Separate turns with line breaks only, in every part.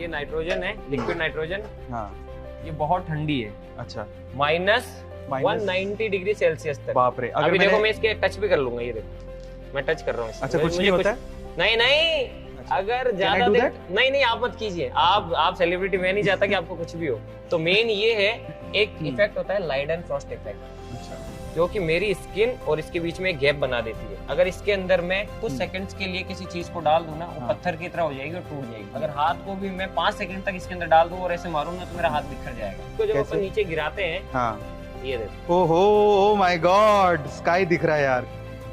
ये नाइट्रोजन है, liquid nitrogen.
हाँ,
ये बहुत ठंडी है।
अच्छा।
माइनस 190 डिग्री सेल्सियस तक।
बाप रे।
अभी देखो मैं इसके टच भी कर लूंगा, ये देखो मैं टच कर रहा हूँ।
अच्छा, कुछ नहीं होता है?
नहीं नहीं, अगर ज्यादा नहीं आप मत कीजिए। आप सेलिब्रिटी, मैं नहीं चाहता कि आपको कुछ भी हो। तो मेन ये है, एक इफेक्ट होता है लाइट एंड फ्रॉस्ट इफेक्ट, जो कि मेरी स्किन और इसके बीच में एक गैप बना देती है। अगर इसके अंदर मैं कुछ सेकंड्स के लिए किसी चीज को डाल दूं ना, वो पत्थर की तरह हो जाएगी और टूट जाएगी। अगर हाथ को भी मैं 5 सेकंड तक इसके अंदर डाल दूं और ऐसे मारूं ना, तो मेरा हाथ बिखर जाएगा। तो जब अपन नीचे गिराते हैं, ये देखो,
ओहो, ओ माय गॉड, स्काई दिख रहा है यार।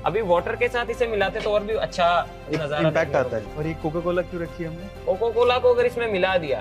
अभी वाटर के साथ इसे मिलाते तो और भी अच्छा नजारा
इम्पैक्ट आता है। और ये कोका कोला क्यों रखी है हमने?
कोका कोला को अगर इसमें मिला दिया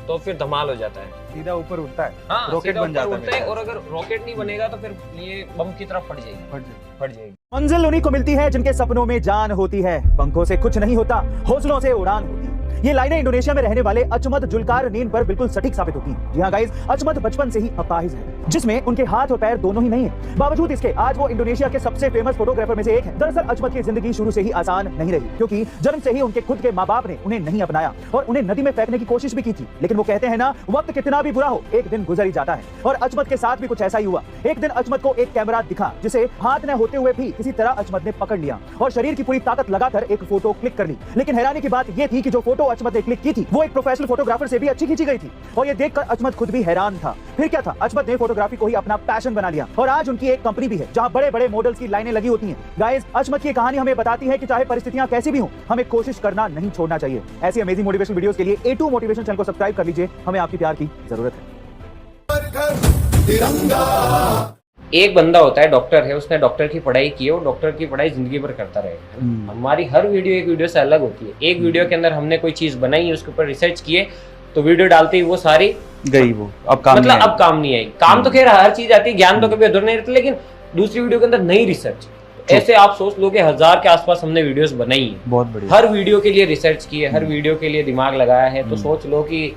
तो फिर धमाल हो जाता है,
सीधा ऊपर उठता है।
हाँ,
रॉकेट बन जाता है।
और अगर रॉकेट नहीं बनेगा तो फिर ये बम की तरफ फट जाएगी।
मंजिल उन्हीं को मिलती है जिनके सपनों में जान होती है, पंखों से कुछ नहीं होता, हौसलों से उड़ान होती है। ये लाइनें इंडोनेशिया में रहने वाले अचमत जुल्कार नीन पर बिल्कुल सटीक साबित होती हैं। जी हाँ गाइस, अचमत बचपन से ही अपाहिज है, जिसमें उनके हाथ और पैर दोनों ही नहीं है। बावजूद इसके आज वो इंडोनेशिया के सबसे फेमस फोटोग्राफर में से एक है। दरअसल अचमत की जिंदगी शुरू से ही आसान नहीं रही, क्योंकि जन्म से ही उनके खुद के माँ बाप ने उन्हें नहीं अपनाया और उन्हें नदी में फेंकने की कोशिश भी की थी। लेकिन वो कहते हैं ना, वक्त कितना भी बुरा हो, एक दिन गुजर ही जाता है। और अचमत के साथ भी कुछ ऐसा ही हुआ। एक दिन अचमत को एक कैमरा दिखा, जिसे हाथ न होते हुए भी किसी तरह अचमत ने पकड़ लिया और शरीर की पूरी ताकत लगाकर एक फोटो क्लिक कर ली। लेकिन हैरानी की बात यह थी कि जो फोटो अचमत ने क्लिक की थी, वो एक प्रोफेशनल फोटोग्राफर से भी अच्छी खींची गई थी। और ये देखकर अचमत खुद भी हैरान था। फिर क्या था, अचमत ने फोटोग्राफी को ही अपना पैशन बना लिया और आज उनकी एक कंपनी भी है, जहां बड़े बड़े मॉडल्स की लाइनें लगी होती हैं। गाइस, अचमत की कहानी हमें बताती है कि चाहे परिस्थितियां कैसी भी हों, हमें कोशिश करना नहीं छोड़ना चाहिए। ऐसी अमेजिंग मोटिवेशनल वीडियोस के लिए A2 मोटिवेशन चैनल को सब्सक्राइब कर लीजिए। हमें आपकी प्यार की जरूरत है।
एक बंदा होता है, डॉक्टर है, उसने डॉक्टर की पढ़ाई की है, वो डॉक्टर की पढ़ाई जिंदगी भर करता रहेगा। हमारी हर वीडियो एक वीडियो से अलग होती है। एक वीडियो के अंदर हमने कोई चीज बनाई है, उसके ऊपर रिसर्च किए, तो वीडियो डालते ही वो सारी
गई, वो अब काम
मतलब अब काम नहीं आएगी। काम तो खैर हर चीज आती है, ज्ञान तो कभी अधूरा नहीं रहता, लेकिन दूसरी वीडियो के अंदर नई रिसर्च। ऐसे आप सोच लो कि 1000 के आसपास हमने वीडियोस बनाई है।
बहुत बढ़िया।
हर वीडियो के लिए रिसर्च की है, हर वीडियो के लिए दिमाग लगाया है। तो सोच लो कि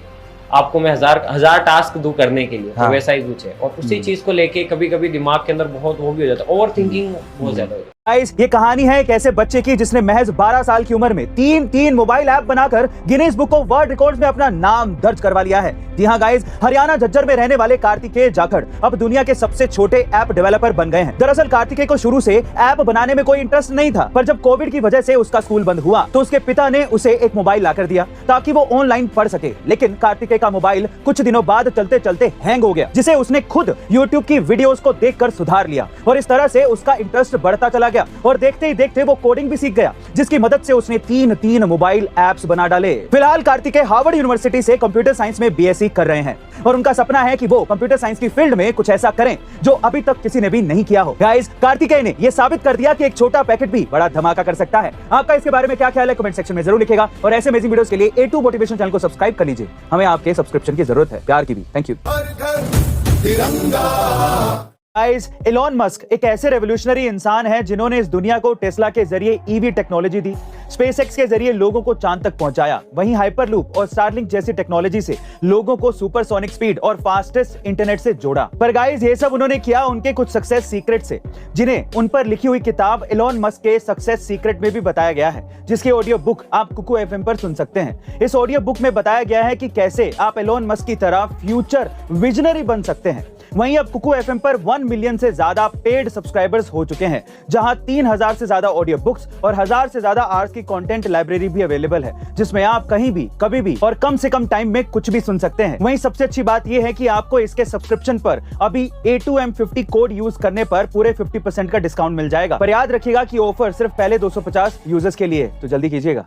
आपको मैं हजार टास्क दूं करने के लिए, तो वैसा ही कुछ है। और उसी चीज को लेके कभी कभी दिमाग के अंदर बहुत वो भी हो जाता है, ओवर थिंकिंग बहुत ज्यादा हो जाती है।
गाइस, ये कहानी है एक ऐसे बच्चे की जिसने महज 12 साल की उम्र में तीन मोबाइल ऐप बनाकर Guinness book of world records में अपना नाम दर्ज करवा लिया है। जी हाँ गाइस, हरियाणा झज्जर में रहने वाले कार्तिकेय जाखड़ अब दुनिया के सबसे छोटे ऐप डेवलपर बन गए हैं। दरअसल कार्तिकेय को शुरू से ऐप बनाने में कोई इंटरेस्ट नहीं था, पर जब कोविड की वजह से उसका स्कूल बंद हुआ तो उसके पिता ने उसे एक मोबाइल लाकर दिया ताकि वो ऑनलाइन पढ़ सके। लेकिन कार्तिकेय का मोबाइल कुछ दिनों बाद चलते चलते हैंग हो गया, जिसे उसने खुद यूट्यूब की वीडियोस को देखकर सुधार लिया और इस तरह से उसका इंटरेस्ट बढ़ता चला गया और देखते ही देखते वो कोडिंग भी सीख गया, जिसकी मदद से उसने तीन मोबाइल ऐप्स बना डाले। फिलहाल कार्तिकेय हार्वर्ड यूनिवर्सिटी से कंप्यूटर साइंस में BSc कर रहे हैं और उनका सपना है कि वो कंप्यूटर साइंस की फील्ड में कुछ ऐसा करें जो अभी तक किसी ने भी नहीं किया हो। गाइस, कार्तिकेय ने यह साबित कर दिया कि एक छोटा पैकेट भी बड़ा धमाका कर सकता है। आपका इसके बारे में क्या ख्याल है, कमेंट सेक्शन में जरूर लिखेगा और ऐसे अमेजिंग वीडियोस के लिए A2 मोटिवेशन चैनल को सब्सक्राइब कर लीजिए। हमें आपके सब्सक्रिप्शन की जरूरत है, प्यार की भी। Thank you. Guys, Elon Musk एक ऐसे रेवोल्यूशनरी इंसान है जिन्होंने इस दुनिया को टेस्ला के जरिए EV टेक्नोलॉजी दी, स्पेसएक्स के जरिए लोगों को चांद तक पहुंचाया, वहीं हाइपरलूप और स्टारलिंक जैसी टेक्नोलॉजी से लोगों को सुपरसोनिक स्पीड और फास्टेस्ट इंटरनेट से जोड़ा। पर गाइस, ये सब उन्होंने किया उनके कुछ सक्सेस सीक्रेट से, जिन्हें उन पर लिखी हुई किताब एलोन मस्क के सक्सेस सीक्रेट में भी बताया गया है, जिसकी ऑडियो बुक आप कुकू FM पर सुन सकते हैं। इस ऑडियो बुक में बताया गया है कि कैसे आप एलोन मस्क की तरह फ्यूचर विजनरी बन सकते हैं। वहीं अब कुकू FM पर 1 मिलियन से ज्यादा पेड सब्सक्राइबर्स हो चुके हैं, जहां 3000 से ज्यादा ऑडियो बुक्स और 1000 से ज्यादा आवर्स की कंटेंट लाइब्रेरी भी अवेलेबल है, जिसमें आप कहीं भी कभी भी और कम से कम टाइम में कुछ भी सुन सकते हैं। वहीं सबसे अच्छी बात यह है कि आपको इसके सब्सक्रिप्शन पर अभी A2M50 कोड यूज करने पर पूरे 50% का डिस्काउंट मिल जाएगा। पर याद रखिएगा कि ऑफर सिर्फ पहले 250 यूजर्स के लिए, तो जल्दी कीजिएगा।